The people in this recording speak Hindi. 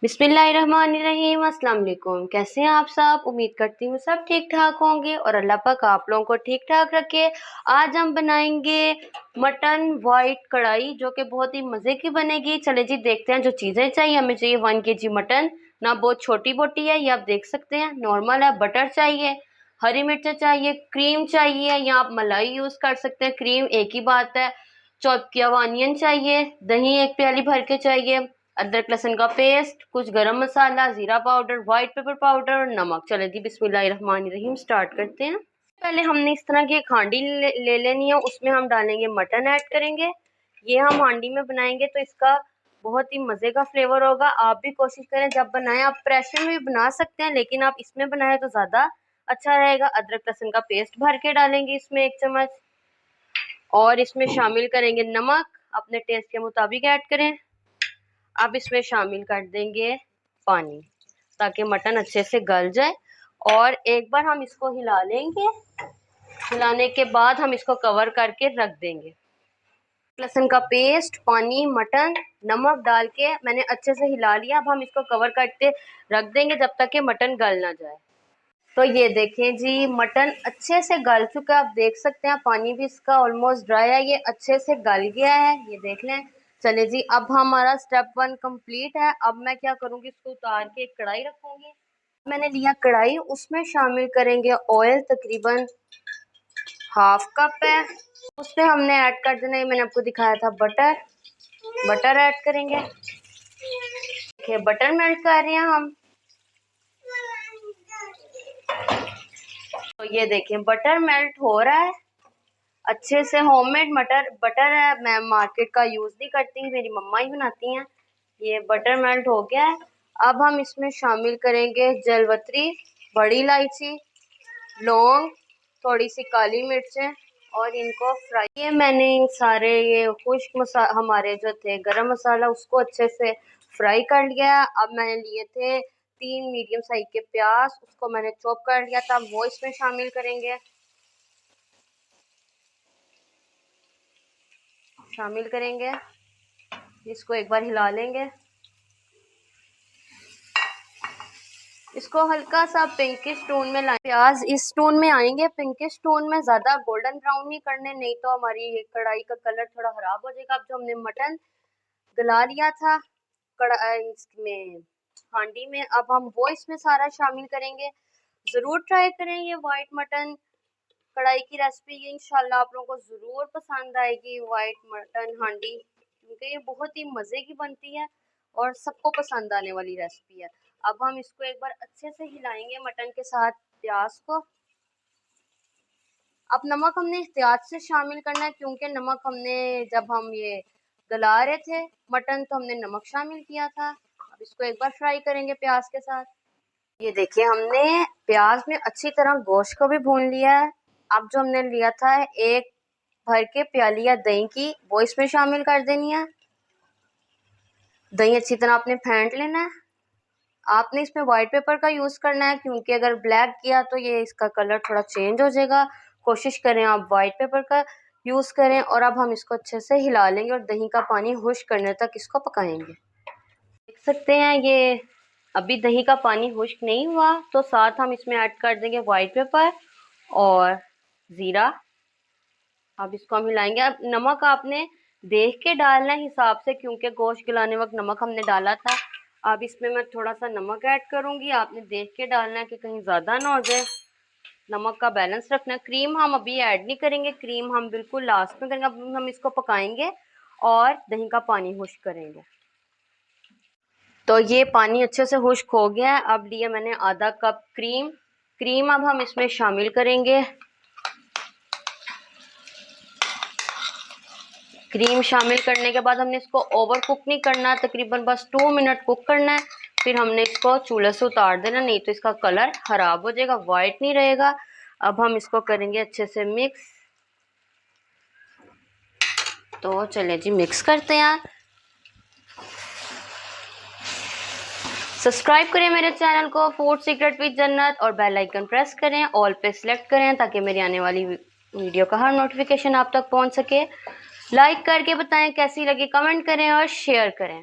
बिस्मिल्लाहिर्रहमानिर्रहीम। अस्सलाम वालेकुम। कैसे हैं आप सब? उम्मीद करती हूँ सब ठीक ठाक होंगे और अल्लाह पाक आप लोगों को ठीक ठाक रखे। आज हम बनाएंगे मटन वाइट कढ़ाई, जो कि बहुत ही मज़े की बनेगी। चले जी देखते हैं जो चीज़ें चाहिए। हमें चाहिए 1 kg मटन, ना बहुत छोटी बोटी है, ये आप देख सकते हैं नॉर्मल है। बटर चाहिए, हरी मिर्च चाहिए, क्रीम चाहिए या आप मलाई यूज़ कर सकते हैं, क्रीम एक ही बात है। चॉप किया हुआ अनियन चाहिए, दही 1 प्याली भर के चाहिए, अदरक लहसुन का पेस्ट, कुछ गरम मसाला, जीरा पाउडर, व्हाइट पेपर पाउडर और नमक। चले जी बिस्मिल्लाहिर्रहमानिर्रहीम स्टार्ट करते हैं। पहले हमने इस तरह की एक हांडी ले लेनी है, उसमें हम डालेंगे मटन ऐड करेंगे। ये हम हांडी में बनाएंगे तो इसका बहुत ही मज़े का फ्लेवर होगा। आप भी कोशिश करें जब बनाएं, आप प्रेशर में भी बना सकते हैं लेकिन आप इसमें बनाएं तो ज़्यादा अच्छा रहेगा। अदरक लहसुन का पेस्ट भर के डालेंगे इसमें 1 चम्मच, और इसमें शामिल करेंगे नमक, अपने टेस्ट के मुताबिक ऐड करें। अब इसमें शामिल कर देंगे पानी ताकि मटन अच्छे से गल जाए, और एक बार हम इसको हिला लेंगे। हिलाने के बाद हम इसको कवर करके रख देंगे। लहसुन का पेस्ट, पानी, मटन, नमक डाल के मैंने अच्छे से हिला लिया। अब हम इसको कवर करके रख देंगे जब तक कि मटन गल ना जाए। तो ये देखें जी, मटन अच्छे से गल चुका है। आप देख सकते हैं पानी भी इसका ऑलमोस्ट ड्राई है, ये अच्छे से गल गया है, ये देख लें। चले जी, अब हमारा स्टेप 1 कंप्लीट है। अब मैं क्या करूँगी, इसको उतार के एक कढ़ाई रखूँगी। मैंने लिया कढ़ाई, उसमें शामिल करेंगे ऑयल, तकरीबन हाफ कप है। उसमें हमने ऐड कर देना है, मैंने आपको दिखाया था बटर। बटर ऐड करेंगे। देखिए बटर मेल्ट कर रहे हैं हम। तो ये देखें बटर मेल्ट हो रहा है अच्छे से। होममेड बटर है, मैं मार्केट का यूज़ नहीं करती, मेरी मम्मा ही बनाती हैं। ये बटर मेल्ट हो गया है। अब हम इसमें शामिल करेंगे जलवतरी, बड़ी इलायची, लौंग, थोड़ी सी काली मिर्चें, और इनको फ्राई। ये मैंने इन सारे ये खुश्क हमारे जो थे गरम मसाला, उसको अच्छे से फ्राई कर लिया। अब मैंने लिए थे 3 मीडियम साइज के प्याज, उसको मैंने चॉप कर लिया था, वो इसमें शामिल करेंगे। इसको एक बार हिला लेंगे। इसको हल्का सा पिंकिश टोन में लाएं। प्याज इस टोन में आएंगे, पिंकिश टोन में, ज़्यादा गोल्डन ब्राउन नहीं करने, नहीं तो हमारी कढ़ाई का कलर थोड़ा खराब हो जाएगा। अब जो हमने मटन गला लिया था कढ़ाई इसमें हांडी में, अब हम वो इसमें सारा शामिल करेंगे। ज़रूर ट्राई करें ये वाइट मटन कढ़ाई की रेसिपी, ये इंशाल्लाह आप लोगों को ज़रूर पसंद आएगी। वाइट मटन हांडी, क्योंकि ये बहुत ही मज़े की बनती है और सबको पसंद आने वाली रेसिपी है। अब हम इसको एक बार अच्छे से हिलाएंगे मटन के साथ प्याज को। अब नमक हमने एहतियात से शामिल करना है, क्योंकि नमक हमने जब हम ये गला रहे थे मटन तो हमने नमक शामिल किया था। अब इसको एक बार फ्राई करेंगे प्याज के साथ। ये देखिए हमने प्याज में अच्छी तरह गोश्त को भी भून लिया है। अब जो हमने लिया था 1 भर के प्याली या दही की, वो इसमें शामिल कर देनी है। दही अच्छी तरह आपने फेंट लेना है। आपने इसमें व्हाइट पेपर का यूज़ करना है, क्योंकि अगर ब्लैक किया तो ये इसका कलर थोड़ा चेंज हो जाएगा। कोशिश करें आप व्हाइट पेपर का यूज़ करें। और अब हम इसको अच्छे से हिला लेंगे और दही का पानी खुश्क करने तक इसको पकाएंगे। देख सकते हैं ये अभी दही का पानी खुश्क नहीं हुआ, तो साथ हम इसमें ऐड कर देंगे व्हाइट पेपर और ज़ीरा। अब इसको हम हिलाएंगे। अब नमक आपने देख के डालना है हिसाब से, क्योंकि गोश्त गलाने वक्त नमक हमने डाला था। अब इसमें मैं थोड़ा सा नमक ऐड करूंगी, आपने देख के डालना है कि कहीं ज़्यादा ना हो जाए। नमक का बैलेंस रखना है। क्रीम हम अभी ऐड नहीं करेंगे, क्रीम हम बिल्कुल लास्ट में करेंगे। अब हम इसको पकाएंगे और दही का पानी खुश्क करेंगे। तो ये पानी अच्छे से खुश्क हो गया है। अब लिया मैंने आधा कप क्रीम अब हम इसमें शामिल करेंगे। क्रीम शामिल करने के बाद हमने इसको ओवर कुक नहीं करना, तकरीबन बस 2 मिनट कुक करना है। फिर हमने इसको चूल्हे से उतार देना, नहीं तो इसका कलर खराब हो जाएगा, वाइट नहीं रहेगा। अब हम इसको करेंगे अच्छे से मिक्स। तो चलिए जी मिक्स करते हैं। सब्सक्राइब करें मेरे चैनल को फूड सीक्रेट विद जन्नत, और बेल आइकन प्रेस करें, ऑल पे सिलेक्ट करें, ताकि मेरी आने वाली वीडियो का हर नोटिफिकेशन आप तक पहुंच सके। लाइक करके बताएं कैसी लगी, कमेंट करें और शेयर करें।